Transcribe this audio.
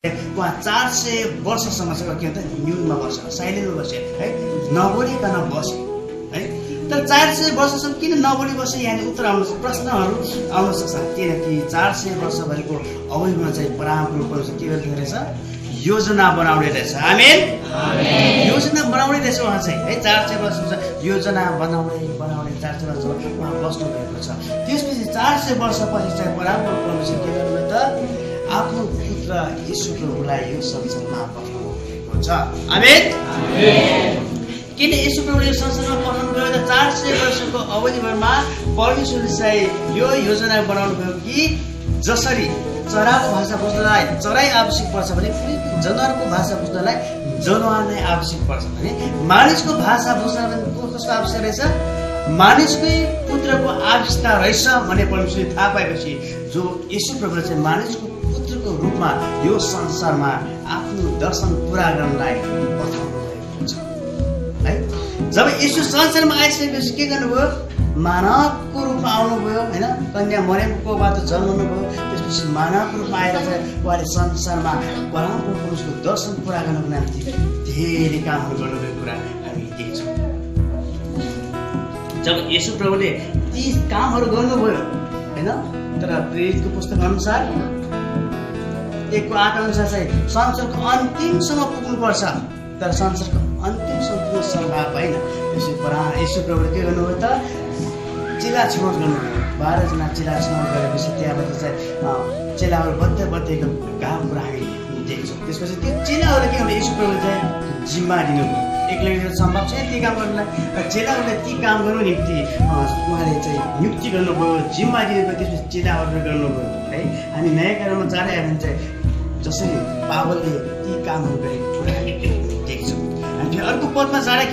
उहाँ 400 वर्षसम्म चाहिँ के भन्छ न्युनमा बस्छ, साइलेन्टमा बस्यो है, नबोलिकन बस्यो है। तर 400 वर्षसम्म किन नबोली बस्यो? यहाँ उत्तर आउन प्रश्नहरू आउन सक्छ। किनकि 400 वर्षभरिको अवधिमा चाहिँ परमप्रभु परमेश्वर के गर्दै रहेछ? योजना बनाउने रहेछ। आमेन। योजना बनाउने रहेछ उहाँ चाहिँ है। 400 वर्ष योजना बनाउने 400 वर्ष उहाँ बस्नु भएको छ। त्यसपछि 400 वर्षपछि चाहिँ परमप्रभु परमेश्वर के गर्नुभयो त? आफ्नो पुत्र येशू प्रभुलाई यो संसारमा पठाउनु भएको छ। आमेन। किन येशू प्रभुले यो संसारमा पठाउनु भयो त? 400 वर्षको अवधिमा परमेश्वरले चाहिँ यो योजना बनाउनु भयो कि जसरी चराको भाषा बुझ्नलाई चराई आवश्यक पर्छ भने जनावरको भाषा बुझ्नलाई जनावर नै आवश्यक पर्छ भने मानिसको भाषा बुझ्नलाई कसको आवश्यक रहेछ? मानिसकै पुत्रको आवश्यकता रहेछ भने परमेश्वरले थाहा पाएपछि जो येशू प्रभुले चाहिँ मानिसको पुत्रको रूपमा यो संसारमा आफ्नो दर्शन पुरा गर्नलाई पठाउनु भएको छ है। जब येशू संसारमा आइसकेपछि के गर्नुभयो? मानवको रूपमा आउनुभयो हैन। कन्या मरियमको बाट जन्मनु भयो। त्यसपछि मानवको रूपमा आएर चाहिँ उहाँले संसारमा परमप्रभु परमेश्वरको दर्शन पुरा गर्नको निम्ति धेरै कामहरू गर्नुभएको कुरा हामी देख्छौँ। जब येशू प्रभुले ती कामहरू गर्नुभयो हैन, तर प्रेरितको पुस्तक अनुसार 1:8 अनुसार चाहिँ संसारको अन्तिमसम्म पुग्नुपर्छ, तर संसारको अन्तिमसम्म पुग्न सम्भव भएन। त्यसै येशू प्रभुले के गर्नुभयो त? चेला छनौट गर्नुभयो। 12 जना चेला छनौट गरेपछि त्यहाँबाट चाहिँ चेलाहरू बद्दैको काम कुरा हामी देख्छौँ। त्यसपछि त्यो चेलाहरूले के गर्नु? येशू प्रभुले चाहिँ जिम्मा दिनुभयो। एक्लै सम्भव छैन ती काम गर्नलाई। चेलाहरूले ती काम गर्नु निम्ति उहाँले चाहिँ नियुक्ति गर्नुभयो, जिम्मा दिनुभयो। त्यसपछि चेलाहरूले गर्नुभयो है। हामी नयाँ कारणमा जाँदै आयो भने चाहिँ जसरी पावलले ती कामहरू गरेको कुरा हामी देख्छौँ। हामी अर्को पदमा जाँदा